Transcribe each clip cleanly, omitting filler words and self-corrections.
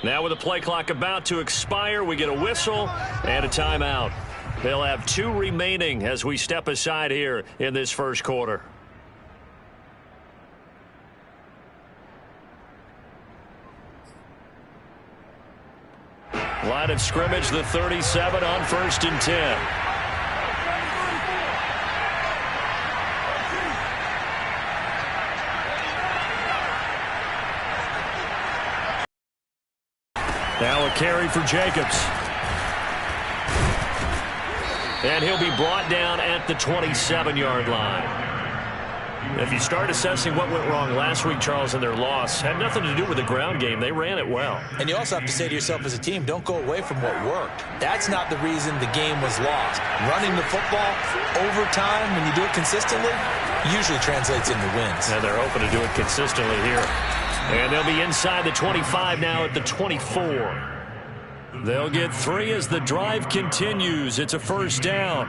Now with the play clock about to expire, we get a whistle and a timeout. They'll have 2 remaining as we step aside here in this first quarter. Line of scrimmage, the 37 on 1st and 10. Now a carry for Jacobs. And he'll be brought down at the 27-yard line. If you start assessing what went wrong last week, Charles, in their loss, had nothing to do with the ground game. They ran it well. And you also have to say to yourself as a team, don't go away from what worked. That's not the reason the game was lost. Running the football over time, when you do it consistently, usually translates into wins. And they're hoping to do it consistently here. And they'll be inside the 25 now at the 24. They'll get 3 as the drive continues. It's a first down.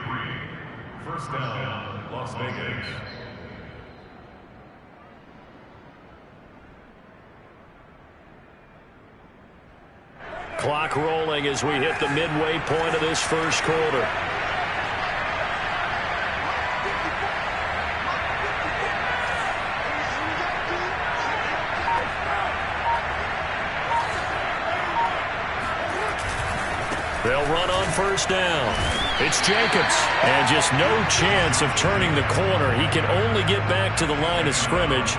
First down, Las Vegas. Clock rolling as we hit the midway point of this first quarter. They'll run on first down. It's Jacobs. And just no chance of turning the corner. He can only get back to the line of scrimmage.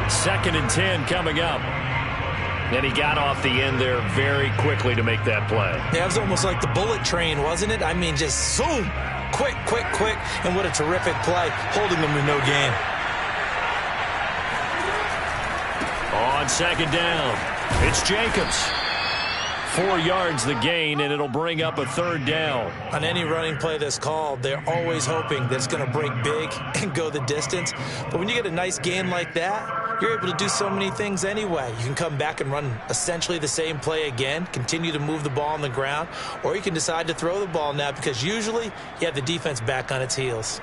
2nd and 10 coming up. And he got off the end there very quickly to make that play. Yeah, it was almost like the bullet train, wasn't it? I mean, just zoom. Quick, quick, quick. And what a terrific play, holding them to no gain. On 2nd down, it's Jacobs. 4 yards the gain, and it'll bring up a 3rd down. On any running play that's called, they're always hoping that it's going to break big and go the distance. But when you get a nice gain like that, you're able to do so many things anyway. You can come back and run essentially the same play again, continue to move the ball on the ground, or you can decide to throw the ball now because usually you have the defense back on its heels.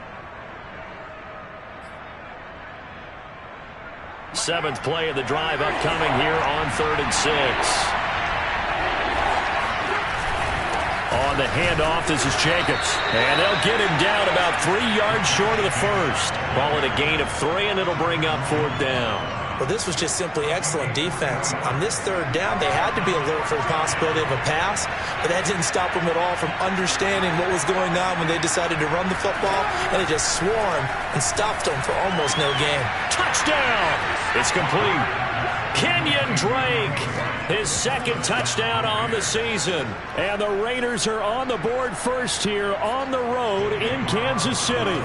7th play of the drive upcoming here on 3rd and 6. On the handoff, this is Jacobs. And they'll get him down about 3 yards short of the first. Ball at a gain of 3, and it'll bring up 4th down. Well, this was just simply excellent defense. On this 3rd down, they had to be alert for the possibility of a pass, but that didn't stop them at all from understanding what was going on when they decided to run the football, and they just swarmed and stopped them for almost no gain. Touchdown! It's complete. Kenyon Drake, his 2nd touchdown on the season. And the Raiders are on the board first here on the road in Kansas City.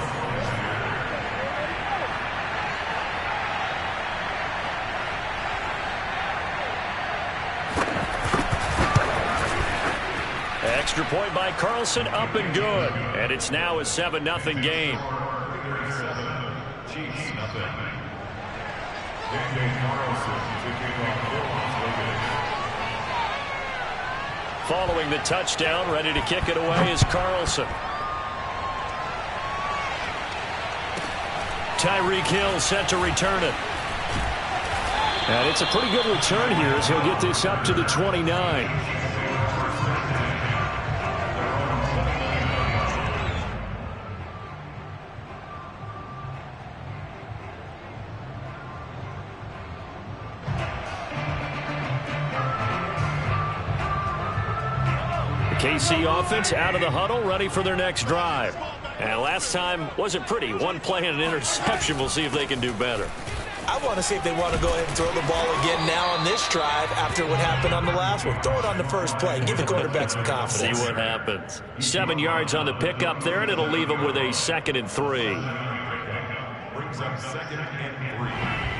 Extra point by Carlson, up and good. And it's now a 7-0 game. Chiefs, nothing. Daniel Carlson to kick off for Las Vegas. Following the touchdown, ready to kick it away is Carlson. Tyreek Hill set to return it. And it's a pretty good return here as he'll get this up to the 29. KC offense out of the huddle, ready for their next drive. And last time wasn't pretty. 1 play and an interception. We'll see if they can do better. I want to see if they want to go ahead and throw the ball again now on this drive after what happened on the last one. Throw it on the first play. Give the quarterback some confidence. See what happens. 7 yards on the pickup there, and it'll leave them with a 2nd and 3. Brings up 2nd and 3.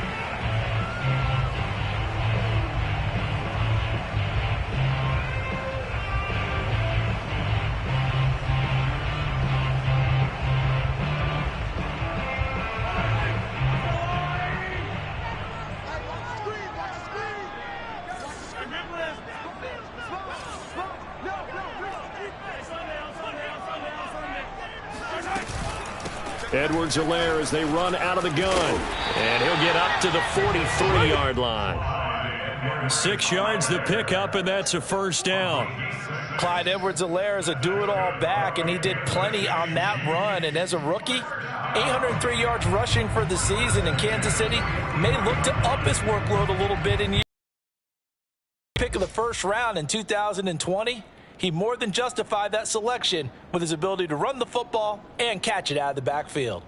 Edwards-Helaire as they run out of the gun. And he'll get up to the 43-yard line. 6 yards the pickup, and that's a first down. Clyde Edwards-Helaire is a do-it-all back, and he did plenty on that run. And as a rookie, 803 yards rushing for the season in Kansas City. May look to up his workload a little bit in pick of the first round in 2020. He more than justified that selection with his ability to run the football and catch it out of the backfield.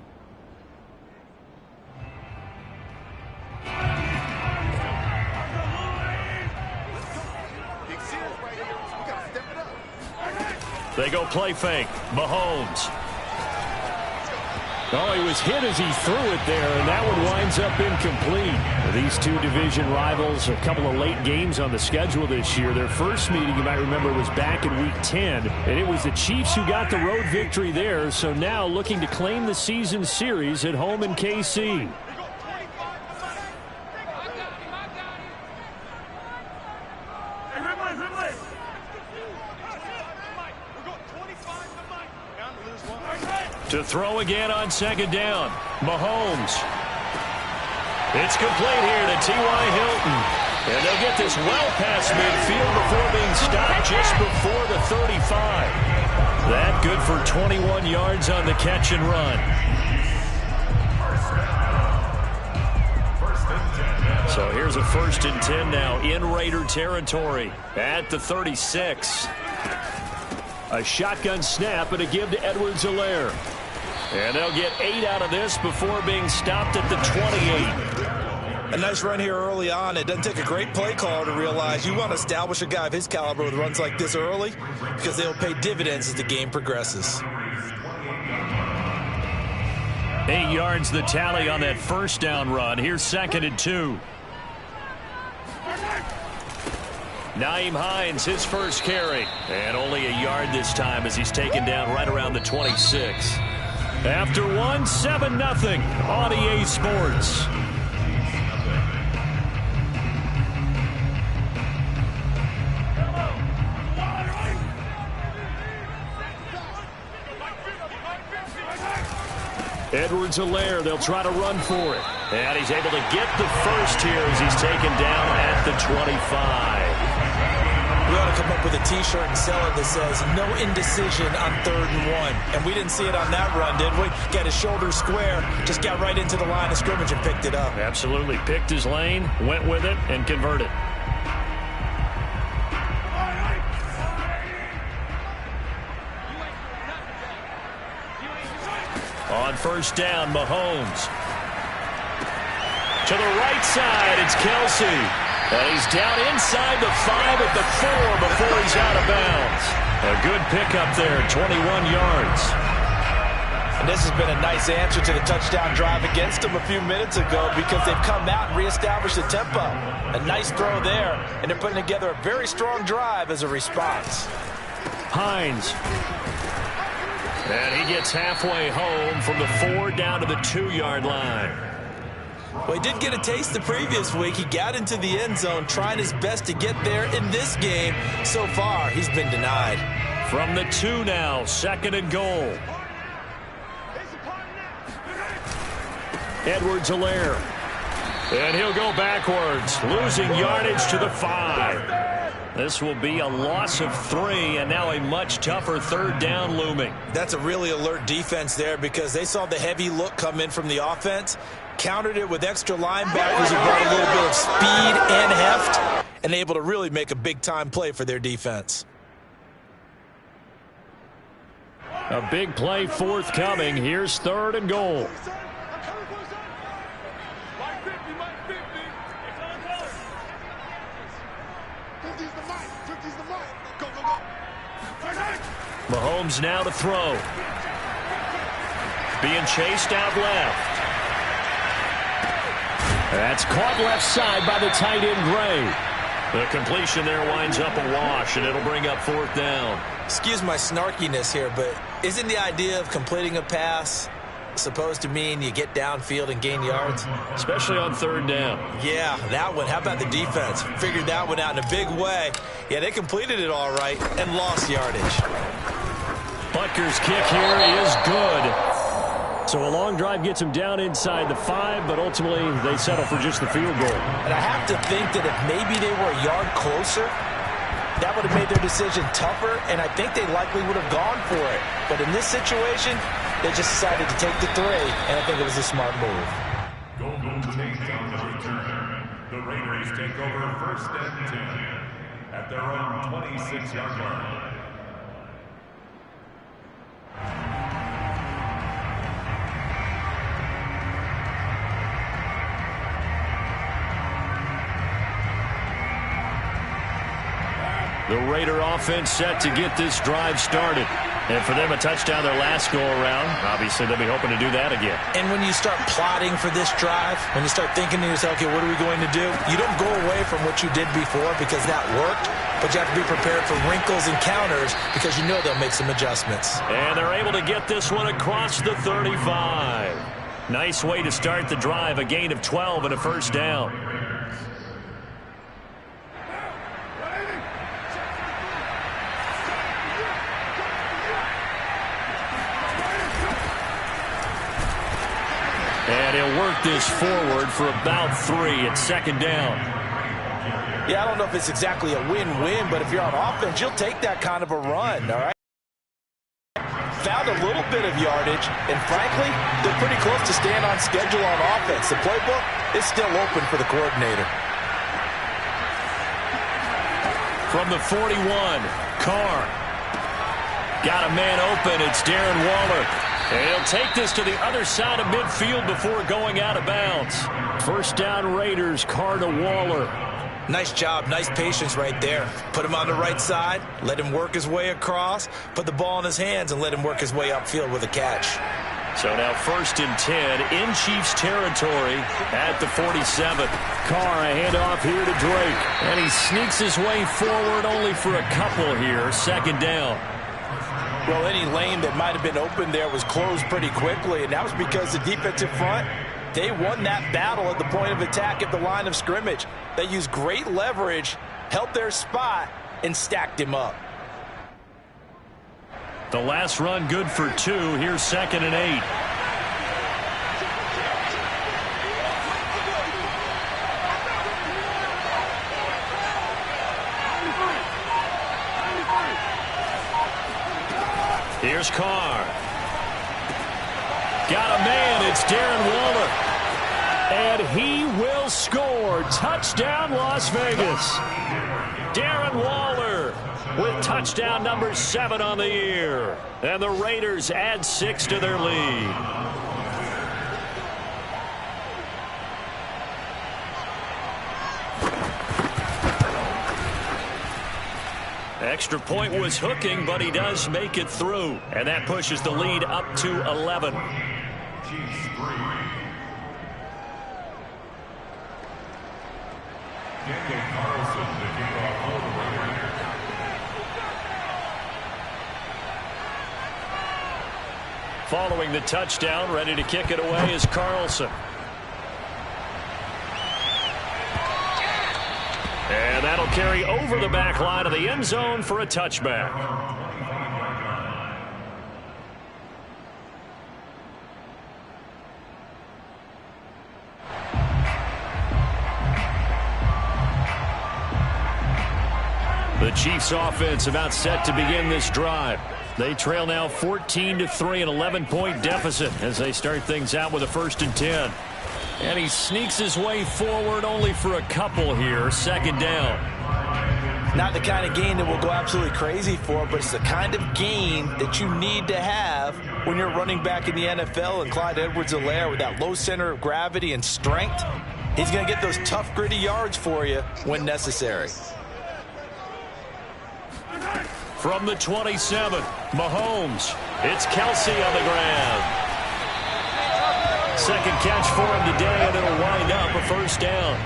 They go play fake. Mahomes. Oh, he was hit as he threw it there, and that one winds up incomplete. These two division rivals, a couple of late games on the schedule this year. Their first meeting, you might remember, was back in Week 10, and it was the Chiefs who got the road victory there, so now looking to claim the season series at home in KC. To throw again on second down. Mahomes. It's complete here to T.Y. Hilton. And they'll get this well past midfield before being stopped just before the 35. That good for 21 yards on the catch and run. So here's a 1st and 10 now in Raider territory at the 36. A shotgun snap and a give to Edwards-Helaire. And they'll get 8 out of this before being stopped at the 28. A nice run here early on. It doesn't take a great play caller to realize you want to establish a guy of his caliber with runs like this early because they'll pay dividends as the game progresses. 8 yards the tally on that first down run. Here's 2nd and 2. Nyheim Hines, his first carry. And only a yard this time as he's taken down right around the 26. After 1, 7-0 on EA Sports. Edwards-Helaire, they'll try to run for it. And he's able to get the first here as he's taken down at the 25. We ought to come up with a T-shirt and sell it that says, no indecision on 3rd and 1. And we didn't see it on that run, did we? Got his shoulders square, just got right into the line of scrimmage and picked it up. Absolutely. Picked his lane, went with it, and converted. On 1st down, Mahomes. To the right side, it's Kelsey. And he's down inside the 5 at the 4 before he's out of bounds. A good pickup there, 21 yards. And this has been a nice answer to the touchdown drive against them a few minutes ago because they've come out and reestablished the tempo. A nice throw there, and they're putting together a very strong drive as a response. Hines. And he gets halfway home from the 4 down to the 2-yard line. Well, he did get a taste the previous week. He got into the end zone, trying his best to get there in this game. So far, he's been denied. From the 2 now, 2nd and goal. Edwards-Helaire. And he'll go backwards, losing yardage to the 5. This will be a loss of 3, and now a much tougher 3rd down looming. That's a really alert defense there because they saw the heavy look come in from the offense, countered it with extra linebackers who brought a little bit of speed and heft, and able to really make a big-time play for their defense. A big play forthcoming. Here's 3rd and goal. Mahomes now to throw. Being chased out left. That's caught left side by the tight end, Gray. The completion there winds up a wash, and it'll bring up 4th down. Excuse my snarkiness here, but isn't the idea of completing a pass supposed to mean you get downfield and gain yards? Especially on 3rd down. Yeah, that one. How about the defense? Figured that one out in a big way. Yeah, they completed it all right and lost yardage. Butker's kick here is good. So a long drive gets them down inside the 5, but ultimately they settle for just the field goal. And I have to think that if maybe they were a yard closer, that would have made their decision tougher, and I think they likely would have gone for it. But in this situation, they just decided to take the 3, and I think it was a smart move. Golden Tate on the return. The Raiders take over 1st and 10 at their own 26-yard line. The Raider offense set to get this drive started. And for them, a touchdown their last go-around. Obviously, they'll be hoping to do that again. And when you start plotting for this drive, when you start thinking to yourself, okay, what are we going to do? You don't go away from what you did before because that worked, but you have to be prepared for wrinkles and counters because you know they'll make some adjustments. And they're able to get this one across the 35. Nice way to start the drive, a gain of 12 and a 1st down. And he'll work this forward for about 3 at 2nd down. Yeah, I don't know if it's exactly a win-win, but if you're on offense, you'll take that kind of a run, all right? Found a little bit of yardage, and frankly, they're pretty close to staying on schedule on offense. The playbook is still open for the coordinator. From the 41, Carr. Got a man open. It's Darren Waller. And he'll take this to the other side of midfield before going out of bounds. 1st down Raiders, Carr to Waller. Nice job, nice patience right there. Put him on the right side, let him work his way across, put the ball in his hands, and let him work his way upfield with a catch. So now 1st and 10 in Chiefs territory at the 47. Carr, a handoff here to Drake. And he sneaks his way forward only for a couple here. 2nd down. Well, any lane that might have been open there was closed pretty quickly, and that was because the defensive front, they won that battle at the point of attack at the line of scrimmage. They used great leverage, held their spot, and stacked him up. The last run good for 2. Here's 2nd and 8. Here's Carr. Got a man. It's Darren Waller. And he will score. Touchdown, Las Vegas. Darren Waller with touchdown number 7 on the year. And the Raiders add 6 to their lead. Extra point was hooking, but he does make it through. And that pushes the lead up to 11. Chiefs 3. Daniel Carlson, the kickoff for the Raiders. Following the touchdown, ready to kick it away is Carlson. And that'll carry over the back line of the end zone for a touchback. The Chiefs offense about set to begin this drive. They trail now 14-3, an 11-point deficit as they start things out with a 1st and 10. And he sneaks his way forward only for a couple here. 2nd down. Not the kind of gain that we'll go absolutely crazy for, but it's the kind of gain that you need to have when you're running back in the NFL. And Clyde Edwards-Helaire, with that low center of gravity and strength, he's going to get those tough, gritty yards for you when necessary. From the 27, Mahomes. It's Kelsey on the ground. 2nd catch for him today, and it'll wind up a 1st down.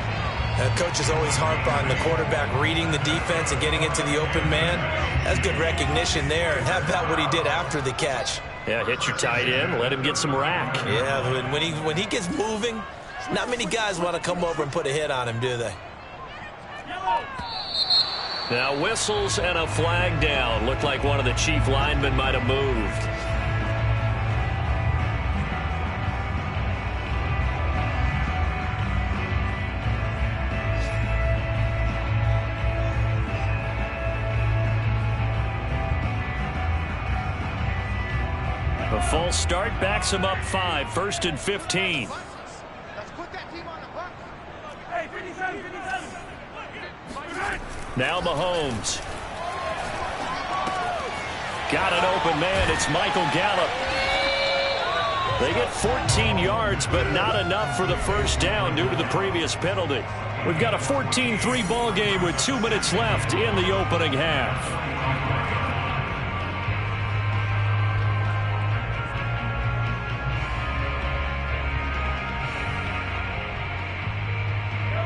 Coaches always harp on the quarterback reading the defense and getting into the open man. That's good recognition there. And how about what he did after the catch? Yeah, hit your tight end, let him get some rack. Yeah, when he gets moving, not many guys want to come over and put a hit on him, do they? Now whistles and a flag down. Looked like one of the Chief linemen might have moved. False start backs him up 5, 1st and 15. Now Mahomes. Got an open man. It's Michael Gallup. They get 14 yards, but not enough for the first down due to the previous penalty. We've got a 14-3 ball game with 2 minutes left in the opening half.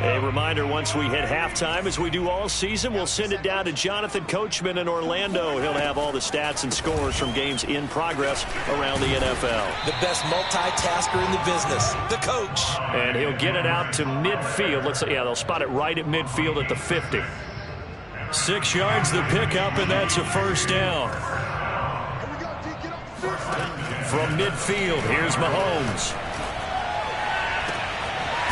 A reminder, once we hit halftime, as we do all season, we'll send it down to Jonathan Coachman in Orlando. He'll have all the stats and scores from games in progress around the NFL. The best multitasker in the business, the coach. And he'll get it out to midfield. They'll spot it right at midfield at the 50. 6 yards the pickup, and that's a first down. From midfield, here's Mahomes.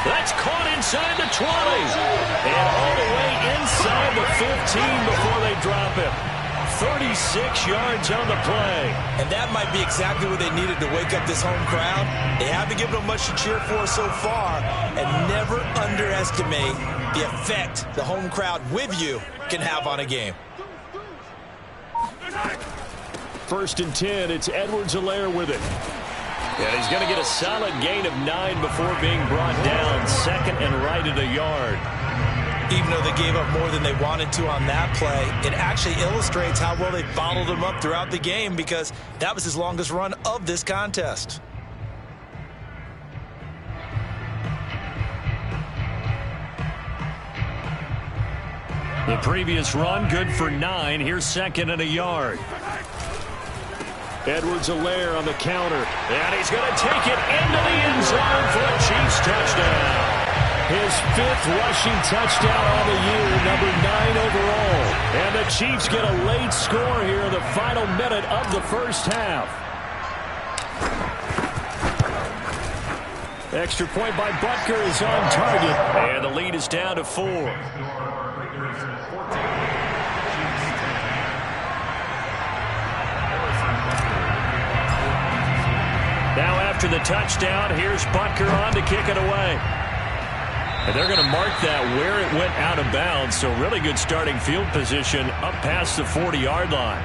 That's caught inside the 20. And all the way inside the 15 before they drop it. 36 yards on the play. And that might be exactly what they needed to wake up this home crowd. They haven't given them much to cheer for so far. And never underestimate the effect the home crowd with you can have on a game. 1st and 10. It's Edwards-Helaire with it. And he's going to get a solid gain of 9 before being brought down. 2nd and right at a yard. Even though they gave up more than they wanted to on that play, it actually illustrates how well they bottled him up throughout the game, because that was his longest run of this contest. The previous run good for 9. Here's 2nd and a yard. Edwards-Helaire on the counter, and he's going to take it into the end zone for a Chiefs touchdown. His 5th rushing touchdown on the year, number 9 overall. And the Chiefs get a late score here in the final minute of the first half. Extra point by Butker is on target, and the lead is down to 4. Now after the touchdown, here's Butker on to kick it away. And they're going to mark that where it went out of bounds, so really good starting field position up past the 40-yard line.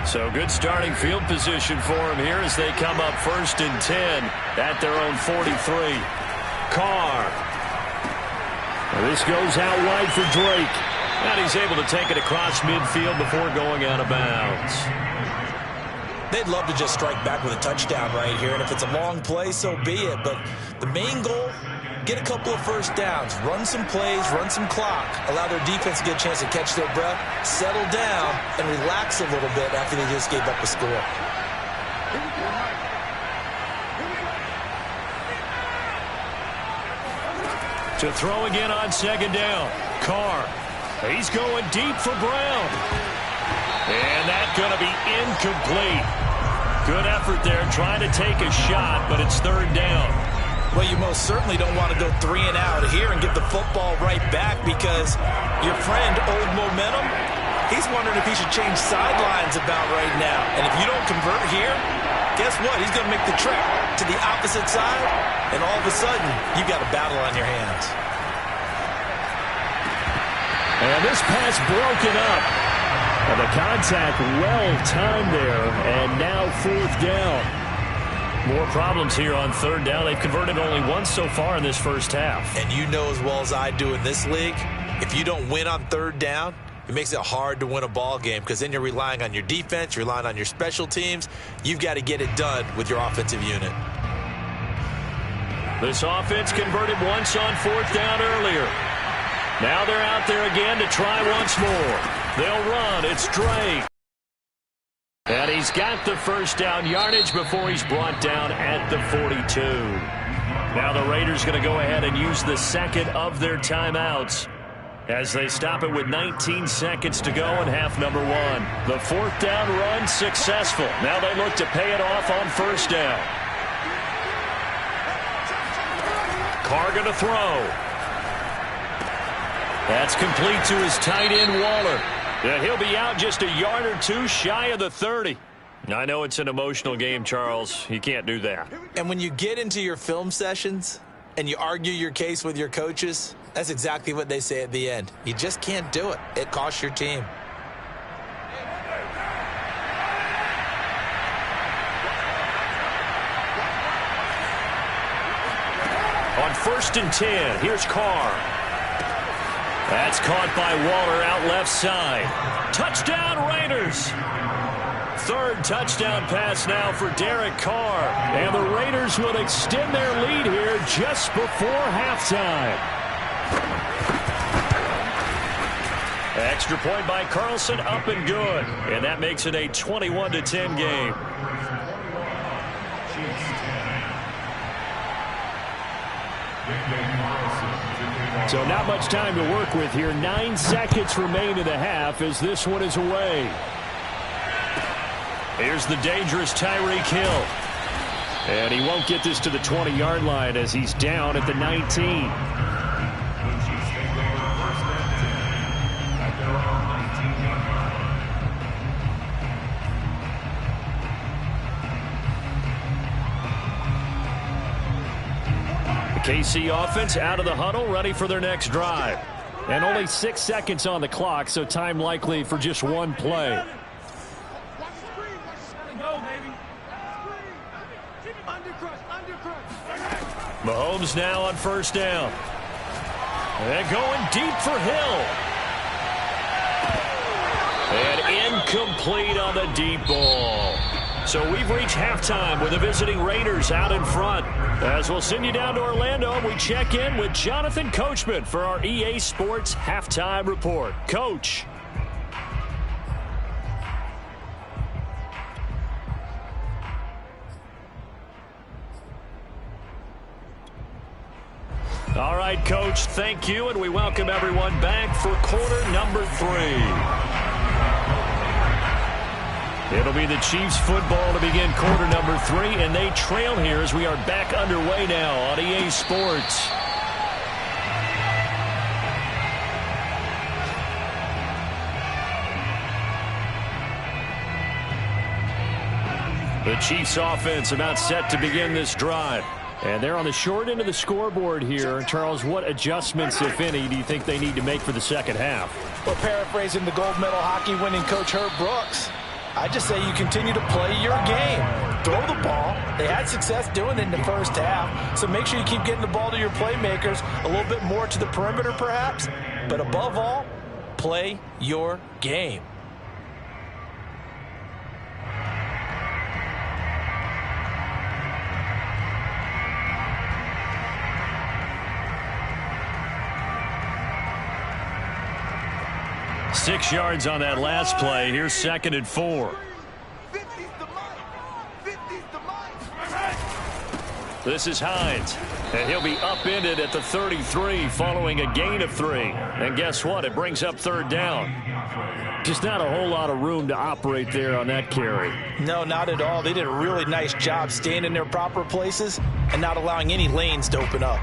So good starting field position for him here as they come up 1st and 10 at their own 43. Carr. Well, this goes out wide for Drake. And he's able to take it across midfield before going out of bounds. They'd love to just strike back with a touchdown right here, and if it's a long play, so be it. But the main goal, get a couple of first downs, run some plays, run some clock, allow their defense to get a chance to catch their breath, settle down, and relax a little bit after they just gave up a score. To throw again on 2nd down. Carr. He's going deep for Brown. And that's going to be incomplete. Good effort there trying to take a shot, but it's 3rd down. Well, you most certainly don't want to go 3 and out here and get the football right back, because your friend, Old Momentum, he's wondering if he should change sidelines about right now. And if you don't convert here, guess what? He's going to make the trek to the opposite side, and all of a sudden, you've got a battle on your hands. And this pass broken up. And the contact well-timed there, and now 4th down. More problems here on 3rd down. They've converted only once so far in this first half. And you know as well as I do in this league, if you don't win on 3rd down, it makes it hard to win a ball game, because then you're relying on your defense, you're relying on your special teams. You've got to get it done with your offensive unit. This offense converted once on 4th down earlier. Now they're out there again to try once more. They'll run. It's Drake. And he's got the first down yardage before he's brought down at the 42. Now the Raiders going to go ahead and use the 2nd of their timeouts. as they stop it with 19 seconds to go in half number one. The fourth down run successful. Now they look to pay it off on first down. Carr going to throw. That's complete to his tight end, Waller. Yeah, he'll be out just a yard or two shy of the 30. I know it's an emotional game, Charles. You can't do that. And when you get into your film sessions and you argue your case with your coaches, that's exactly what they say at the end. You just can't do it. It costs your team. On 1st and 10, here's Carr. That's caught by Waller out left side. Touchdown, Raiders. Third touchdown pass now for Derek Carr. And the Raiders will extend their lead here just before halftime. Extra point by Carlson, up and good. And that makes it a 21-10 game. So not much time to work with here. 9 seconds remain in the half as this one is away. Here's the dangerous Tyreek Hill. And he won't get this to the 20-yard line as he's down at the 19. The KC offense out of the huddle, ready for their next drive. And only 6 seconds on the clock, so time likely for just one play. Mahomes now on first down. And going deep for Hill. And incomplete on the deep ball. So we've reached halftime with the visiting Raiders out in front. As we'll send you down to Orlando, we check in with Jonathan Coachman for our EA Sports Halftime Report. Coach. All right, Coach, thank you, and we welcome everyone back for quarter number 3. It'll be the Chiefs football to begin quarter number 3, and they trail here as we are back underway now on EA Sports. The Chiefs offense about set to begin this drive. And they're on the short end of the scoreboard here. Charles, what adjustments, if any, do you think they need to make for the second half? Well, paraphrasing the gold medal hockey winning coach Herb Brooks, I just say you continue to play your game. Throw the ball. They had success doing it in the first half. So make sure you keep getting the ball to your playmakers, a little bit more to the perimeter perhaps. But above all, play your game. Six yards on that last play. Here's 2nd and 4. This is Hines. And he'll be upended at the 33 following a gain of 3. And guess what? It brings up 3rd down. Just not a whole lot of room to operate there on that carry. No, not at all. They did a really nice job staying in their proper places and not allowing any lanes to open up.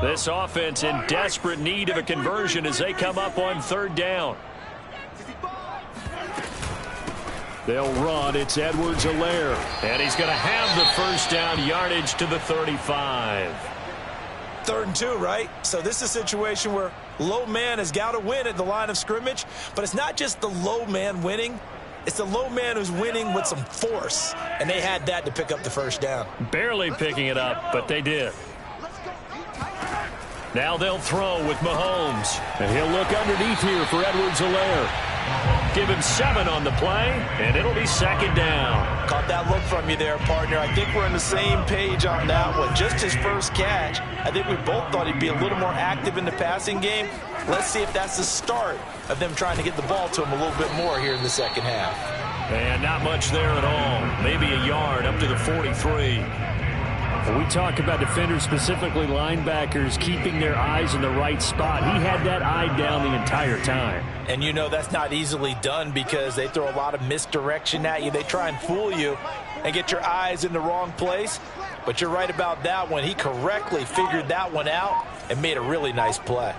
This offense in desperate need of a conversion as they come up on 3rd down. They'll run. It's Edwards-Helaire. And he's going to have the first down yardage to the 35. 3rd and 2, right? So this is a situation where low man has got to win at the line of scrimmage. But it's not just the low man winning. It's the low man who's winning with some force. And they had that to pick up the first down. Barely picking it up, but they did. Now they'll throw with Mahomes. And he'll look underneath here for Edwards-Helaire. Give him 7 on the play, and it'll be 2nd down. Caught that look from you there, partner. I think we're on the same page on that one. Just his first catch. I think we both thought he'd be a little more active in the passing game. Let's see if that's the start of them trying to get the ball to him a little bit more here in the second half. And not much there at all. Maybe a yard up to the 43. When we talk about defenders, specifically linebackers, keeping their eyes in the right spot, he had that eye down the entire time. And you know that's not easily done because they throw a lot of misdirection at you. They try and fool you and get your eyes in the wrong place. But you're right about that one. He correctly figured that one out and made a really nice play.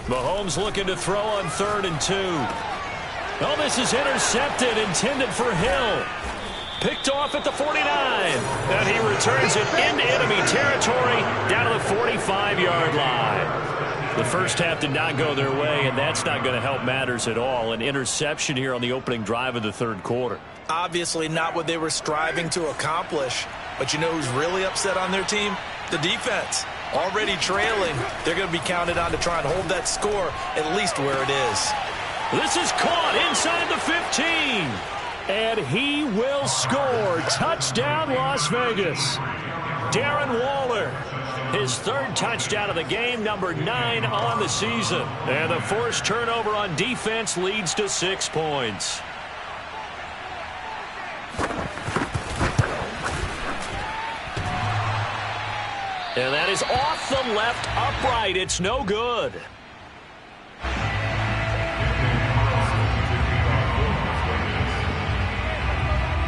Mahomes looking to throw on 3rd and 2. Oh, this is intercepted, intended for Hill. Picked off at the 49. And he returns it into enemy territory down to the 45-yard line. The first half did not go their way, and that's not going to help matters at all. An interception here on the opening drive of the 3rd quarter. Obviously not what they were striving to accomplish. But you know who's really upset on their team? The defense. Already trailing. They're going to be counted on to try and hold that score at least where it is. This is caught inside the 15. And he will score. Touchdown, Las Vegas. Darren Waller, his 3rd touchdown of the game, number 9 on the season. And the forced turnover on defense leads to 6 points. And that is off the left upright. It's no good.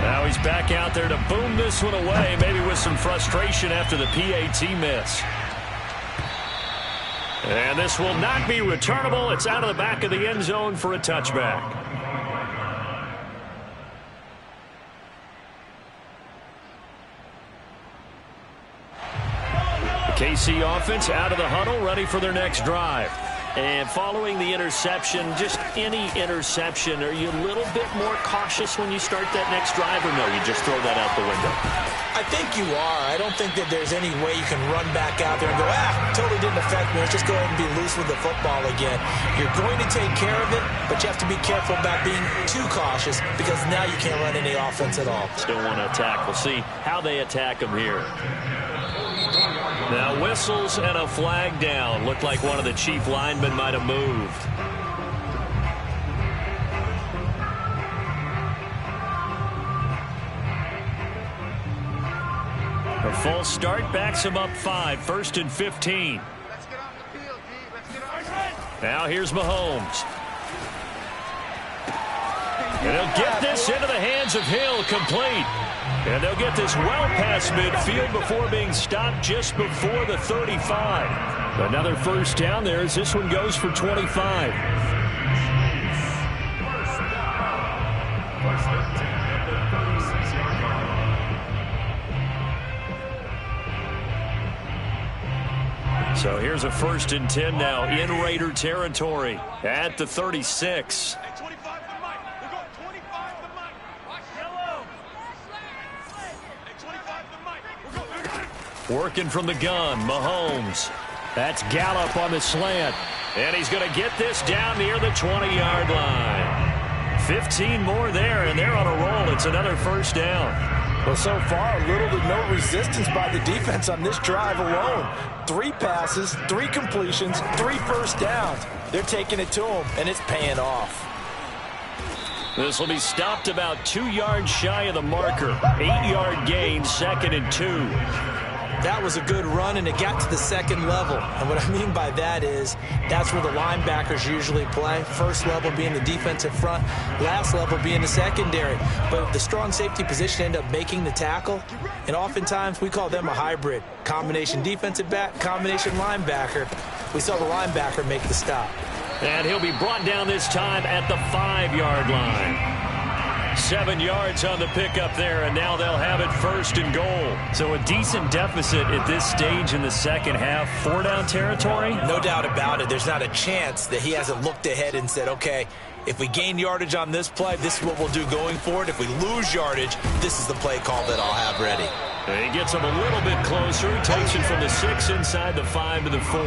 Now he's back out there to boom this one away, maybe with some frustration after the PAT miss. And this will not be returnable. It's out of the back of the end zone for a touchback. KC offense out of the huddle, ready for their next drive. And following the interception, just any interception, are you a little bit more cautious when you start that next drive, or no, you just throw that out the window? I think you are. I don't think that there's any way you can run back out there and go, totally didn't affect me. Let's just go ahead and be loose with the football again. You're going to take care of it, but you have to be careful about being too cautious because now you can't run any offense at all. Still want to attack. We'll see how they attack them here. Now whistles and a flag down. Looked like one of the chief linemen might have moved. A false start backs him up 5. 1st and 15. Let's get on the field, G. Let's get on. Now here's Mahomes. And he'll get this into the hands of Hill, complete. And they'll get this well past midfield before being stopped just before the 35. Another first down there as this one goes for 25. So here's a 1st and 10 now in Raider territory at the 36. Working from the gun, Mahomes. That's Gallup on the slant. And he's going to get this down near the 20-yard line. 15 more there, and they're on a roll. It's another first down. Well, so far, little to no resistance by the defense on this drive alone. 3 passes, 3 completions, 3 first downs. They're taking it to them, and it's paying off. This will be stopped about 2 yards shy of the marker. 8-yard gain, 2nd and 2. That was a good run, and it got to the 2nd level. And what I mean by that is that's where the linebackers usually play. First level being the defensive front, last level being the secondary. But the strong safety position ended up making the tackle, and oftentimes we call them a hybrid. Combination defensive back, combination linebacker. We saw the linebacker make the stop. And he'll be brought down this time at the 5-yard line. 7 yards on the pickup there, and now they'll have it 1st and goal. So a decent deficit at this stage in the second half. 4-down territory? No doubt about it. There's not a chance that he hasn't looked ahead and said, okay, if we gain yardage on this play, this is what we'll do going forward. If we lose yardage, this is the play call that I'll have ready. And he gets him a little bit closer. Takes it from the 6 inside the 5 to the 4.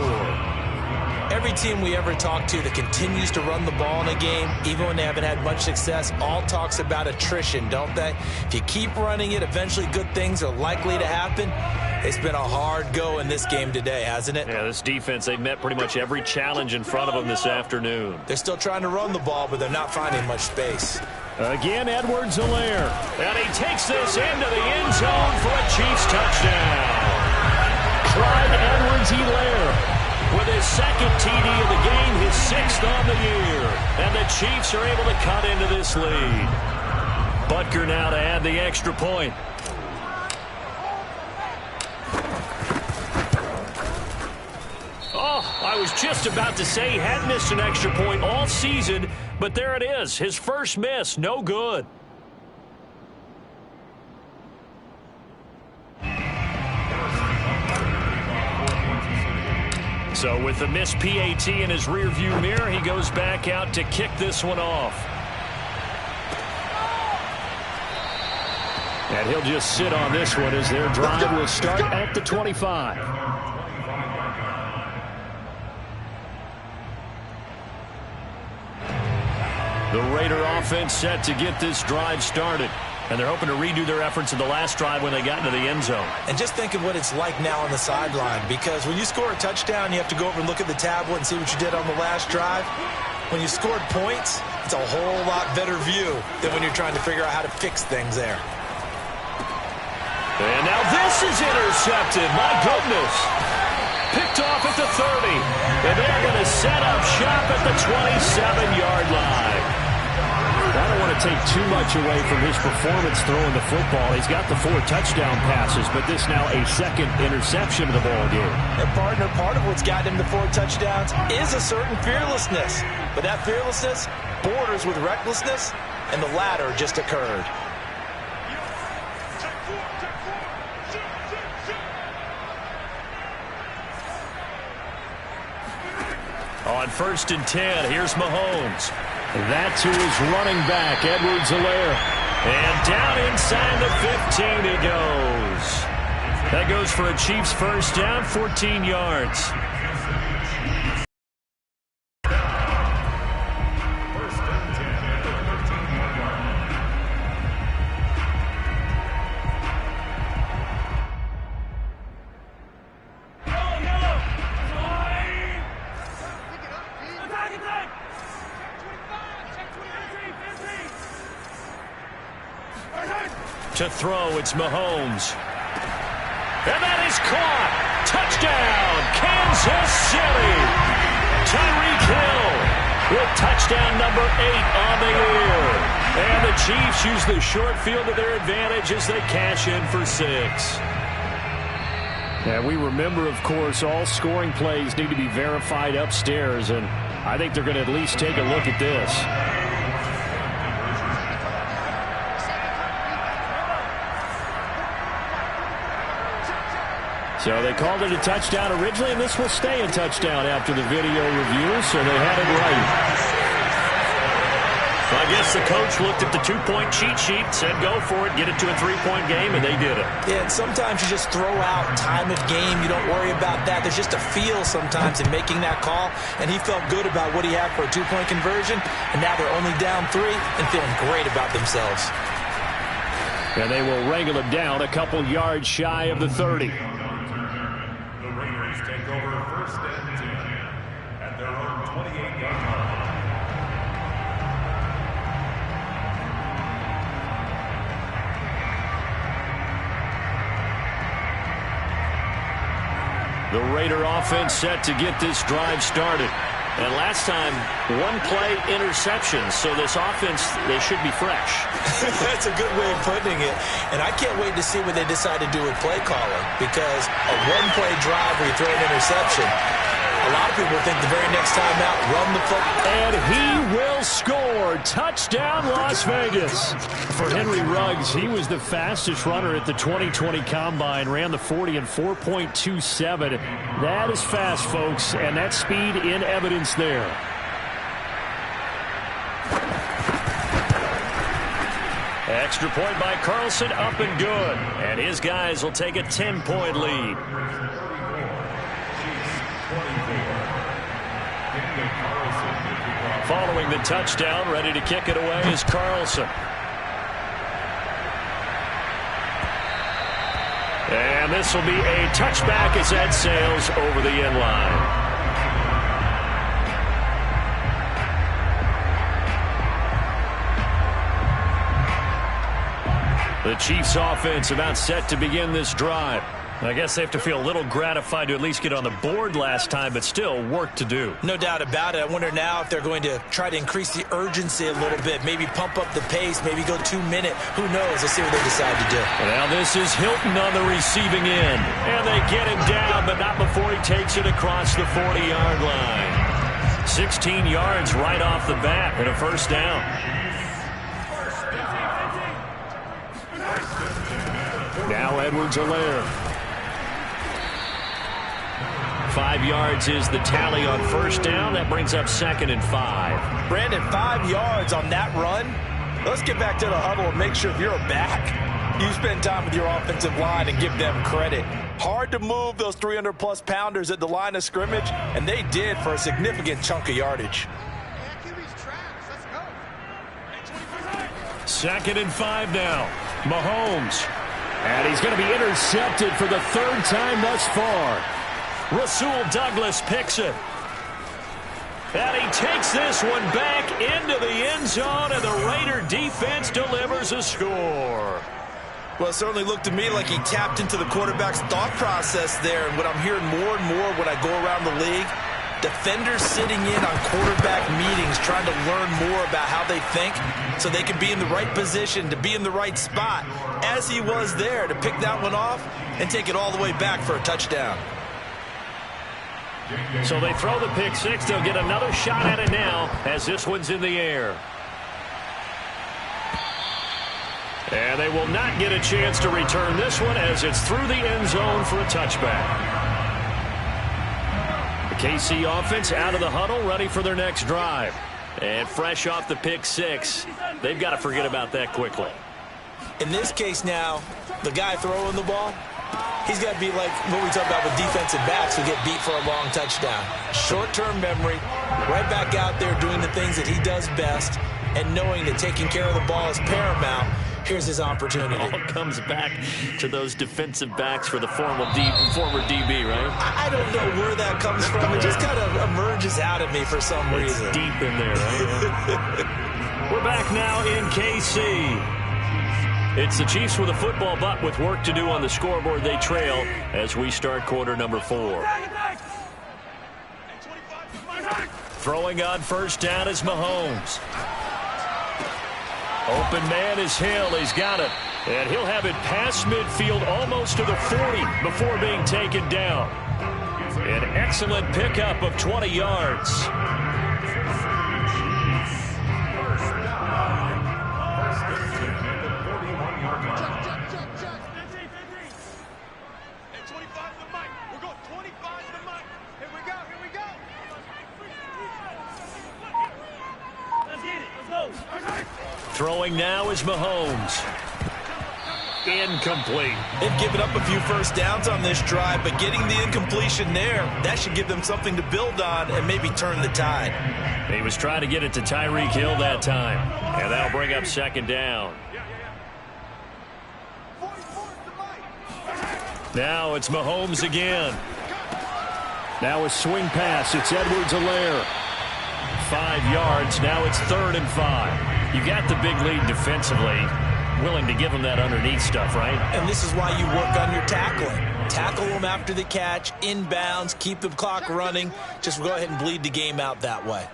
Every team we ever talk to that continues to run the ball in a game, even when they haven't had much success, all talks about attrition, don't they? If you keep running it, eventually good things are likely to happen. It's been a hard go in this game today, hasn't it? Yeah, this defense, they've met pretty much every challenge in front of them this afternoon. They're still trying to run the ball, but they're not finding much space. Again, Edwards-Helaire. And he takes this into the end zone for a Chiefs touchdown. Clyde Edwards-Helaire with his second TD of the game, his 6th on the year. And the Chiefs are able to cut into this lead. Butker now to add the extra point. Oh, I was just about to say he had missed an extra point all season, but there it is. His first miss, no good. So with the missed PAT in his rearview mirror, he goes back out to kick this one off. And he'll just sit on this one as their drive will start at the 25. The Raider offense set to get this drive started. And they're hoping to redo their efforts in the last drive when they got into the end zone. And just think of what it's like now on the sideline, because when you score a touchdown, you have to go over and look at the tablet and see what you did on the last drive. When you scored points, it's a whole lot better view than when you're trying to figure out how to fix things there. And now this is intercepted. My goodness. Picked off at the 30. And they're going to set up shop at the 27-yard line. I don't want to take too much away from his performance throwing the football. He's got the 4 touchdown passes, but this now a second interception of the ball game. And partner, part of what's gotten him the 4 touchdowns is a certain fearlessness. But that fearlessness borders with recklessness, and the latter just occurred. On 1st and 10, here's Mahomes. That's who is running back, Edwards-Helaire. And down inside the 15 he goes. That goes for a Chiefs first down, 14 yards. To throw, it's Mahomes. And that is caught. Touchdown, Kansas City. Tyreek Hill with touchdown number 8 on the year. And the Chiefs use the short field to their advantage as they cash in for 6. And we remember, of course, all scoring plays need to be verified upstairs, and I think they're going to at least take a look at this. So they called it a touchdown originally, and this will stay a touchdown after the video review, so they had it right. Well, I guess the coach looked at the 2-point cheat sheet, said go for it, get it to a 3-point game, and they did it. Yeah, and sometimes you just throw out time of game. You don't worry about that. There's just a feel sometimes in making that call, and he felt good about what he had for a 2-point conversion, and now they're only down 3 and feeling great about themselves. And they will wrangle it down a couple yards shy of the 30. Take over 1st and 10 at their own 28-yard line. The Raider offense set to get this drive started. And last time, 1-play interception. So this offense, they should be fresh. That's a good way of putting it. And I can't wait to see what they decide to do with play calling. Because a 1-play drive where you throw an interception, a lot of people think the very next time out, run the football. And he will score. Touchdown, Las Vegas. For Henry Ruggs, he was the fastest runner at the 2020 Combine. Ran the 40 in 4.27. That is fast, folks, and that speed in evidence there. Extra point by Carlson, up and good. And his guys will take a 10-point lead. Following the touchdown, ready to kick it away is Carlson. And this will be a touchback as that sails over the end line. The Chiefs offense about set to begin this drive. I guess they have to feel a little gratified to at least get on the board last time, but still work to do. No doubt about it. I wonder now if they're going to try to increase the urgency a little bit, maybe pump up the pace, maybe go 2-minute. Who knows? Let's see what they decide to do. Now this is Hilton on the receiving end. And they get him down, but not before he takes it across the 40-yard line. 16 yards right off the bat and a first down. Now Edwards-Helaire. 5 yards is the tally on first down. That brings up 2nd and 5. Brandon, 5 yards on that run. Let's get back to the huddle and make sure if you're a back, you spend time with your offensive line and give them credit. Hard to move those 300-plus pounders at the line of scrimmage, and they did for a significant chunk of yardage. 2nd and 5 now. Mahomes. And he's going to be intercepted for the 3rd time thus far. Rasul Douglas picks it. And he takes this one back into the end zone, and the Raider defense delivers a score. Well, it certainly looked to me like he tapped into the quarterback's thought process there. And what I'm hearing more and more when I go around the league, defenders sitting in on quarterback meetings trying to learn more about how they think so they can be in the right position, to be in the right spot, as he was there, to pick that one off and take it all the way back for a touchdown. So they throw the pick six. They'll get another shot at it now as this one's in the air. And they will not get a chance to return this one as it's through the end zone for a touchback. The KC offense out of the huddle, ready for their next drive. And fresh off the pick six, they've got to forget about that quickly. In this case now, the guy throwing the ball, he's got to be like what we talk about with defensive backs who get beat for a long touchdown. Short-term memory, right back out there doing the things that he does best, and knowing that taking care of the ball is paramount. Here's his opportunity. It all comes back to those defensive backs for the former DB, right? I don't know where that comes from. It just kind of emerges out of me for some reason. It's deep in there, right? We're back now in KC. It's the Chiefs with a football, but with work to do on the scoreboard. They trail as we start quarter number 4. Throwing on first down is Mahomes. Open man is Hill. He's got it. And he'll have it past midfield almost to the 40 before being taken down. An excellent pickup of 20 yards. Throwing now is Mahomes. Incomplete. They've given up a few first downs on this drive, but getting the incompletion there, that should give them something to build on and maybe turn the tide. He was trying to get it to Tyreek Hill that time. And that'll bring up second down. Now it's Mahomes again. Now a swing pass. It's Edwards-Helaire. 5 yards. Now it's 3rd and 5. You got the big lead defensively. Willing to give them that underneath stuff, right? And this is why you work on your tackling. Tackle them after the catch, inbounds, keep the clock running. Just go ahead and bleed the game out that way.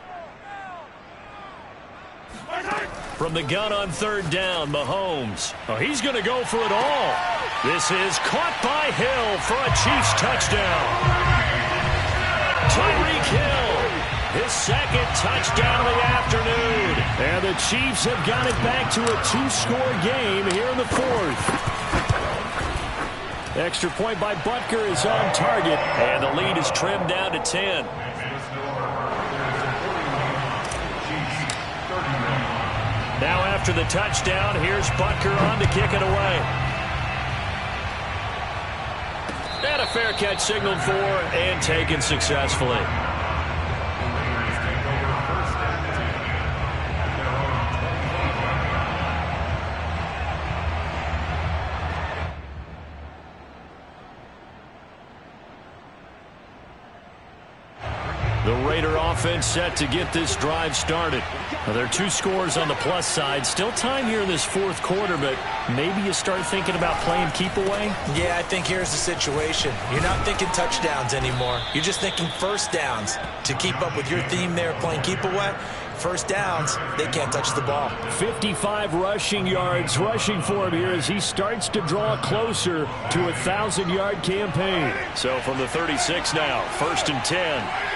From the gun on 3rd down, Mahomes. Oh, he's going to go for it all. This is caught by Hill for a Chiefs touchdown. Tyreek Hill. His 2nd touchdown of the afternoon. And the Chiefs have got it back to a 2-score game here in the 4th. Extra point by Butker is on target. And the lead is trimmed down to 10. Now after the touchdown, here's Butker on to kick it away. And a fair catch signaled for and taken successfully. Raider offense set to get this drive started. Well, there are 2 scores on the plus side. Still time here in this fourth quarter, but maybe you start thinking about playing keep away? Yeah, I think here's the situation. You're not thinking touchdowns anymore. You're just thinking first downs. To keep up with your theme there, playing keep away, first downs, they can't touch the ball. 55 rushing yards rushing for him here as he starts to draw closer to a 1,000-yard campaign. So from the 36 now, 1st and 10.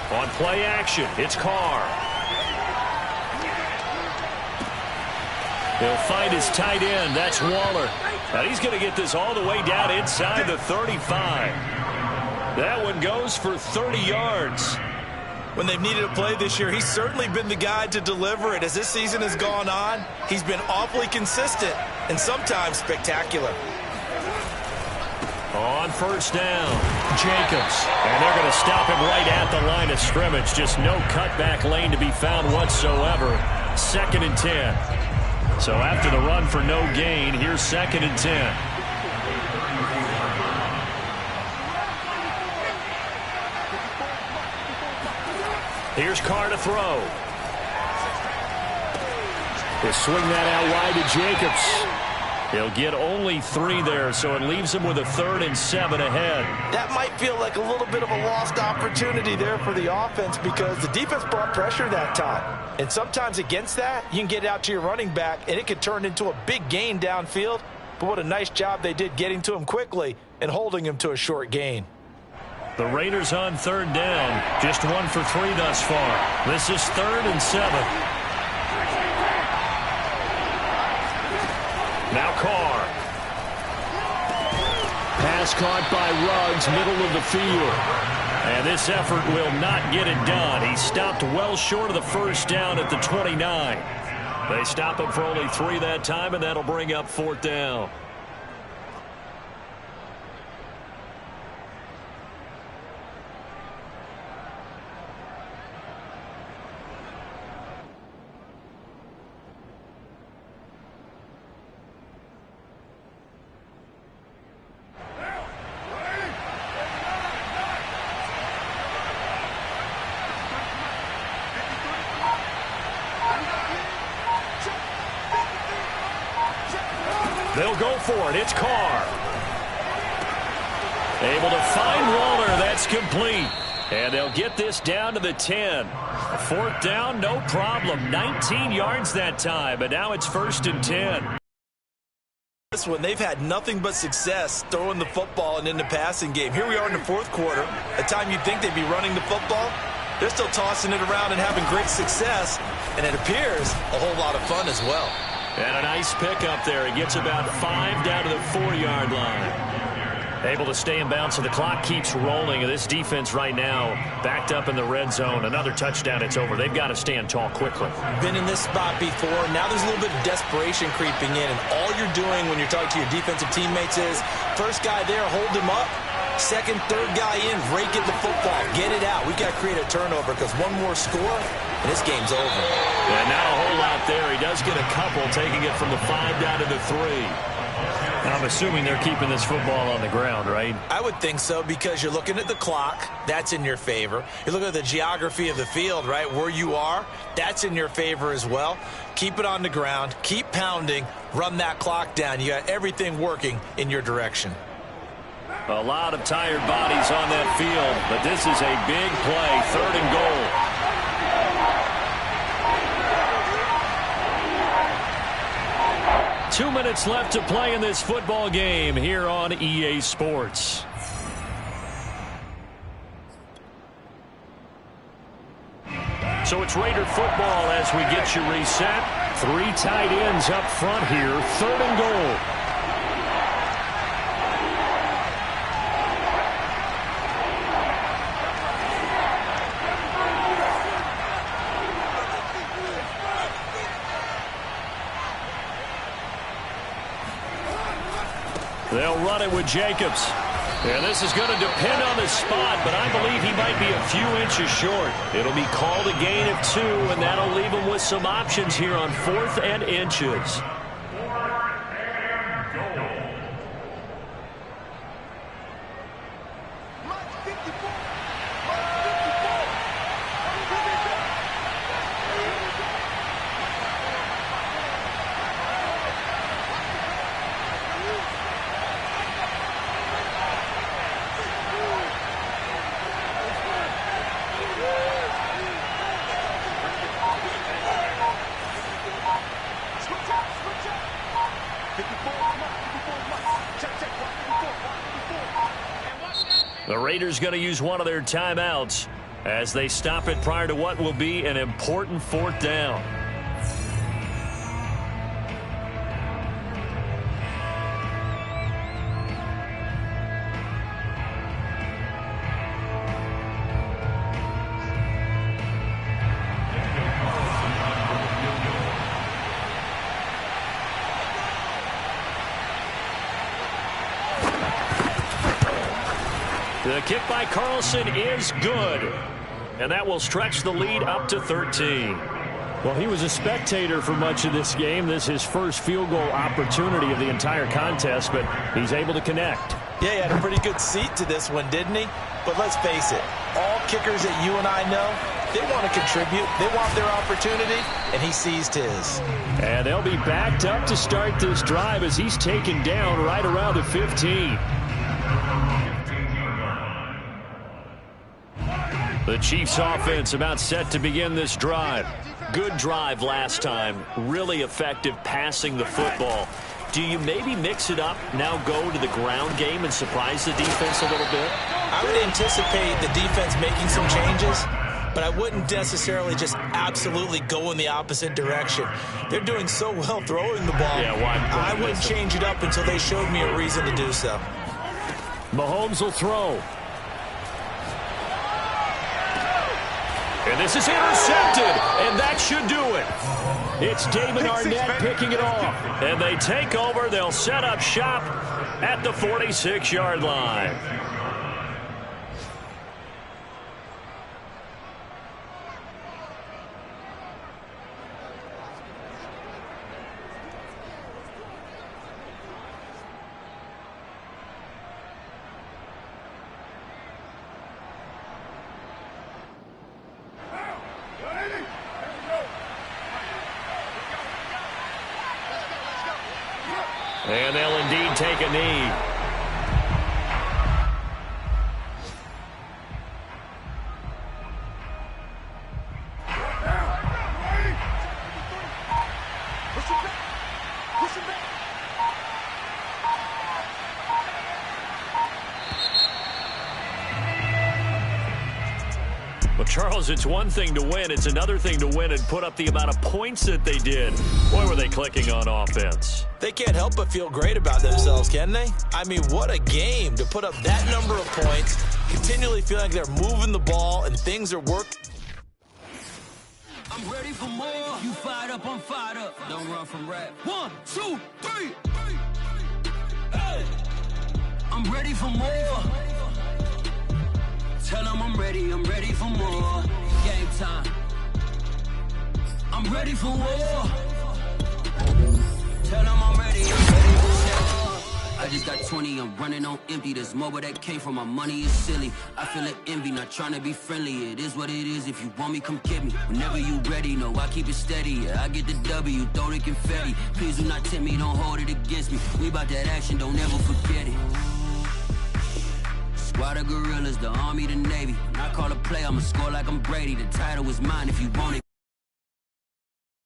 On play action, it's Carr. He'll find his tight end. That's Waller. And he's going to get this all the way down inside the 35. That one goes for 30 yards. When they've needed a play this year, he's certainly been the guy to deliver it. As this season has gone on, he's been awfully consistent and sometimes spectacular. On first down, Jacobs. And they're going to stop him right at the line of scrimmage. Just no cutback lane to be found whatsoever. 2nd and 10. So after the run for no gain, here's 2nd and 10. Here's Carr to throw. He'll swing that out wide to Jacobs. He'll get only 3 there, so it leaves him with a 3rd and 7 ahead. That might feel like a little bit of a lost opportunity there for the offense because the defense brought pressure that time. And sometimes against that, you can get out to your running back, and it could turn into a big gain downfield. But what a nice job they did getting to him quickly and holding him to a short gain. The Raiders on 3rd down. Just 1 for 3 thus far. This is 3rd and 7. Now Carr. Pass caught by Ruggs, middle of the field. And this effort will not get it done. He stopped well short of the first down at the 29. They stop him for only 3 that time, and that'll bring up 4th down. They'll go for it. It's Carr. Able to find Waller. That's complete. And they'll get this down to the 10. 4th down, no problem. 19 yards that time, but now it's 1st and 10. This one, they've had nothing but success throwing the football and in the passing game. Here we are in the 4th quarter. A time you'd think they'd be running the football. They're still tossing it around and having great success. And it appears a whole lot of fun as well. And a nice pickup there. He gets about 5 down to the 4-yard line. Able to stay in bounds, so the clock keeps rolling. And this defense right now backed up in the red zone. Another touchdown, it's over. They've got to stand tall quickly. Been in this spot before. Now there's a little bit of desperation creeping in. And all you're doing when you're talking to your defensive teammates is, first guy there, hold him up. Second, third guy in, rake it the football. Get it out. We've got to create a turnover because one more score, and this game's over. And not a whole lot there. He does get a couple, taking it from the 5 down to the 3. And I'm assuming they're keeping this football on the ground, right? I would think so because you're looking at the clock. That's in your favor. You're looking at the geography of the field, right? Where you are, that's in your favor as well. Keep it on the ground. Keep pounding. Run that clock down. You got everything working in your direction. A lot of tired bodies on that field, but this is a big play. 3rd and goal. 2 minutes left to play in this football game here on EA Sports. So it's Raider football as we get you reset. 3 tight ends up front here. 3rd and goal. They'll run it with Jacobs. And this is going to depend on the spot, but I believe he might be a few inches short. It'll be called a gain of 2, and that'll leave him with some options here on 4th and inches. The Raiders going to use one of their timeouts as they stop it prior to what will be an important 4th down. The kick by Carlson is good. And that will stretch the lead up to 13. Well, he was a spectator for much of this game. This is his first field goal opportunity of the entire contest, but he's able to connect. Yeah, he had a pretty good seat to this one, didn't he? But let's face it, all kickers that you and I know, they want to contribute. They want their opportunity, and he seized his. And they'll be backed up to start this drive as he's taken down right around the 15. The Chiefs offense about set to begin this drive. Good drive last time. Really effective passing the football. Do you maybe mix it up, now go to the ground game and surprise the defense a little bit? I would anticipate the defense making some changes, but I wouldn't necessarily just absolutely go in the opposite direction. They're doing so well throwing the ball. Yeah, I wouldn't change it up until they showed me a reason to do so. Mahomes will throw. And this is intercepted, and that should do it. It's Damon Arnett picking it off. And they take over. They'll set up shop at the 46-yard line. And they'll indeed take a knee. Well, Charles, it's one thing to win. It's another thing to win and put up the amount of points that they did. Boy, were they clicking on offense. They can't help but feel great about themselves, can they? I mean, what a game to put up that number of points, continually feeling like they're moving the ball and things are working. I'm ready for more. You fired up, I'm fired up. Don't run from rap. 1, 2, 3. Hey. I'm ready for more. Tell them I'm ready for more. Game time. I'm ready for war. Tell them I'm ready for war. I just got 20, I'm running on empty. There's more where that came from, my money is silly. I feel like envy, not trying to be friendly. It is what it is, if you want me, come get me. Whenever you ready, no, I keep it steady. Yeah, I get the W, throw the confetti. Please do not tempt me, don't hold it against me. We about that action, don't ever forget it. Squad of gorillas, the army, the navy. When I call a play, I'ma score like I'm Brady. The title is mine if you want it.